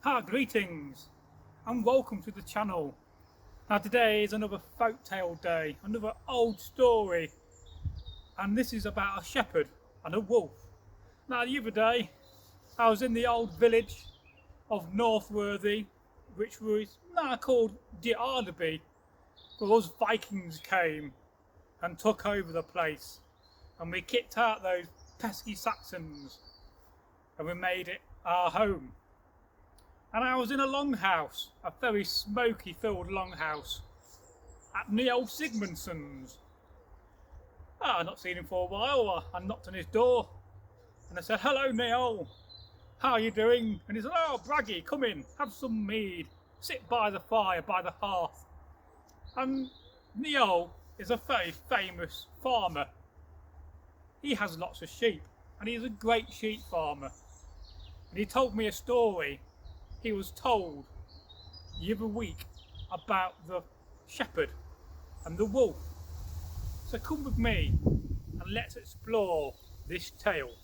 Greetings and welcome to the channel. Now today is another folktale day, another old story, and this is about a shepherd and a wolf. Now the other day I was in the old village of Northworthy, which was now called Dearderby, because Vikings came and took over the place, and we kicked out those pesky Saxons and we made it our home. And I was in a longhouse, a very smoky filled longhouse at Neil Sigmundson's. I'd not seen him for a while. I knocked on his door and I said, "Hello Neil, how are you doing?" And he said, "Oh Braggy, come in, have some mead, sit by the fire, by the hearth." And Neil is a very famous farmer. He has lots of sheep and he's a great sheep farmer. And he told me a story he was told the other week about the shepherd and the wolf. So come with me and let's explore this tale.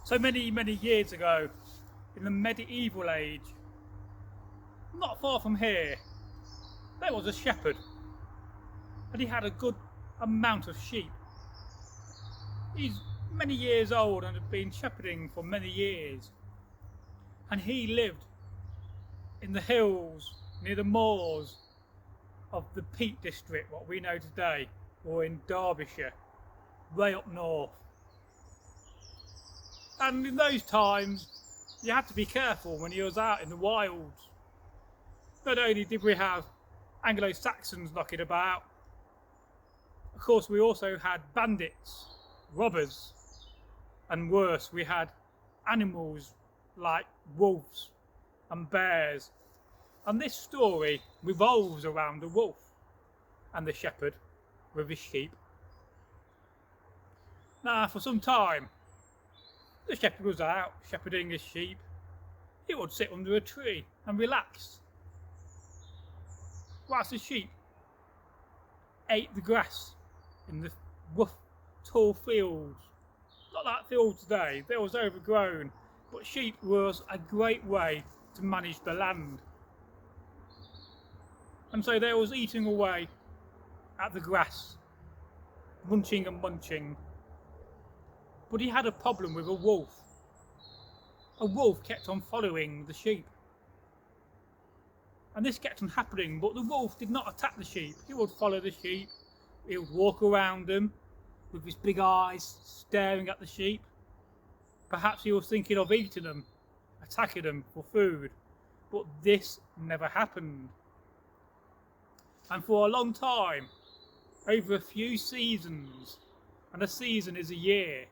So many years ago, in the medieval age, not far from here, there was a shepherd, and he had a good amount of sheep. He's many years old and had been shepherding for many years, and he lived in the hills near the moors of the Peak District, what we know today, or in Derbyshire, way up north. And in those times you had to be careful when you was out in the wilds. Not only did we have Anglo-Saxons knocking about, of course we also had bandits, robbers, and worse, we had animals like wolves and bears. And this story revolves around the wolf and the shepherd with his sheep. Now for some time the shepherd was out shepherding his sheep. He would sit under a tree and relax whilst the sheep ate the grass in the rough, tall fields. Not that field today, they was overgrown, but sheep was a great way to manage the land. And so they was eating away at the grass, munching and munching. But he had a problem with a wolf. A wolf kept on following the sheep. And this kept on happening, but the wolf did not attack the sheep. He would follow the sheep, he would walk around them with his big eyes staring at the sheep. Perhaps he was thinking of eating them, attacking them for food, but this never happened. And for a long time, over a few seasons, and a season is a year,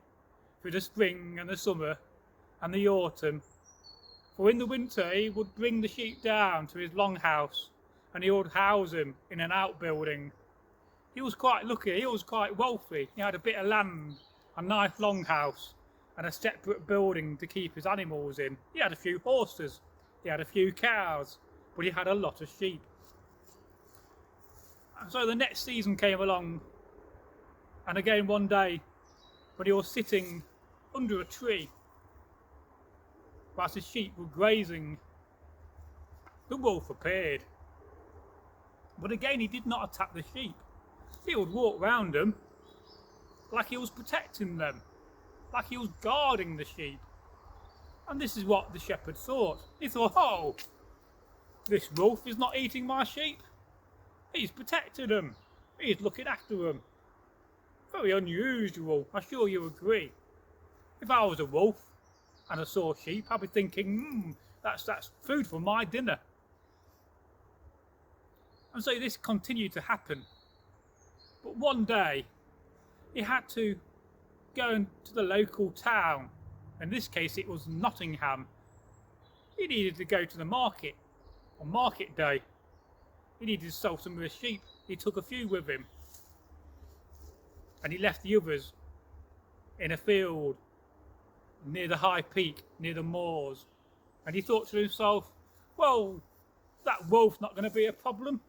through the spring and the summer and the autumn. For in the winter he would bring the sheep down to his longhouse and he would house them in an outbuilding. He was quite lucky, he was quite wealthy. He had a bit of land, a nice longhouse and a separate building to keep his animals in. He had a few horses, he had a few cows, but he had a lot of sheep. And so the next season came along, and again one day when he was sitting under a tree whilst his sheep were grazing, the wolf appeared. But again he did not attack the sheep. He would walk round them like he was protecting them, like he was guarding the sheep. And this is what the shepherd thought. He thought, "Oh, this wolf is not eating my sheep. He's protecting them. He's looking after them. Very unusual, I'm sure you agree. If I was a wolf and I saw sheep, I'd be thinking, that's food for my dinner." And so this continued to happen. But one day, he had to go to the local town. In this case, it was Nottingham. He needed to go to the market on market day. He needed to sell some of his sheep. He took a few with him. And he left the others in a field near the high peak, near the moors. And he thought to himself, well, that wolf's not going to be a problem.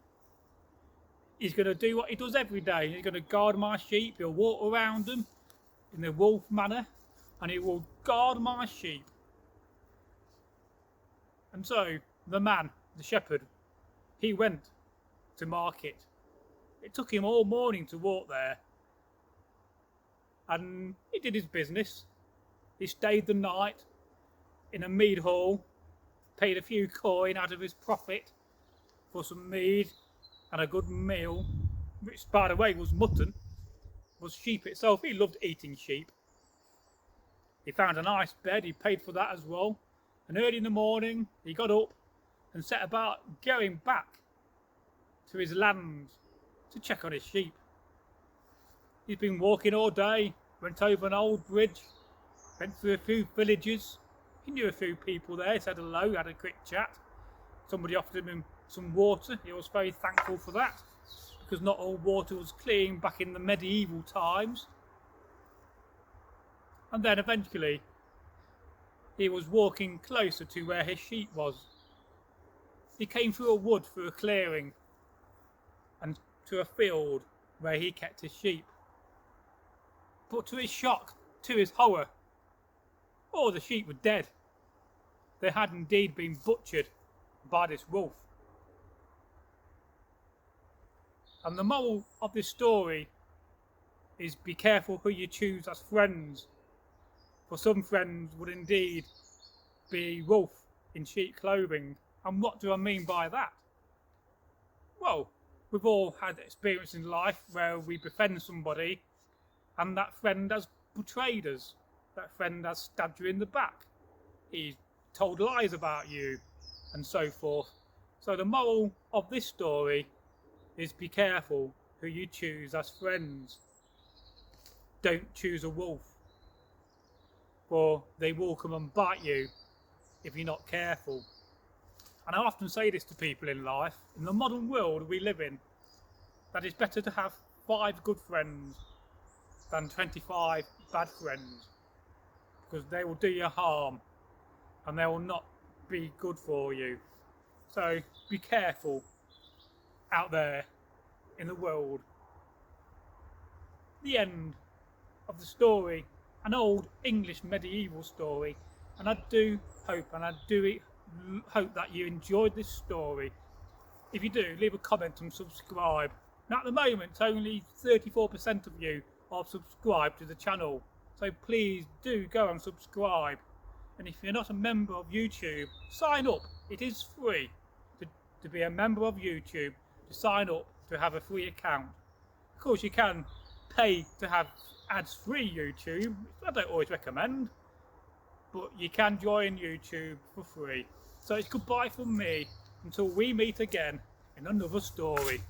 He's going to do what he does every day. He's going to guard my sheep. He'll walk around them in the wolf manner, and he will guard my sheep. And so the man, the shepherd, he went to market. It took him all morning to walk there, and he did his business. He stayed the night in a mead hall, paid a few coin out of his profit for some mead and a good meal, which by the way was mutton, was sheep itself. He loved eating sheep. He found a nice bed, he paid for that as well, and early in the morning he got up and set about going back to his land to check on his sheep. He's been walking all day, went over an old bridge, went through a few villages. He knew a few people there, said hello, had a quick chat. Somebody offered him some water. He was very thankful for that, because not all water was clean back in the medieval times. And then eventually he was walking closer to where his sheep was. He came through a wood, through a clearing, and to a field where he kept his sheep. But to his shock, to his horror, all the sheep were dead. They had indeed been butchered by this wolf. And the moral of this story is be careful who you choose as friends. For some friends would indeed be wolf in sheep clothing. And what do I mean by that? Well, we've all had experience in life where we befriend somebody and that friend has betrayed us. That friend has stabbed you in the back. He's told lies about you and so forth. So the moral of this story is be careful who you choose as friends. Don't choose a wolf, for they will come and bite you if you're not careful. And I often say this to people in life, in the modern world we live in, that it's better to have 5 good friends than 25 bad friends, because they will do you harm and they will not be good for you. So be careful out there in the world. The end of the story, an old English medieval story, and I do hope that you enjoyed this story. If you do, leave a comment and subscribe. Now at the moment only 34% of you are subscribed to the channel, so please do go and subscribe. And if you're not a member of YouTube, sign up. It is free to be a member of YouTube, to sign up to have a free account. Of course you can pay to have ads-free YouTube, which I don't always recommend, but you can join YouTube for free. So it's goodbye from me until we meet again in another story.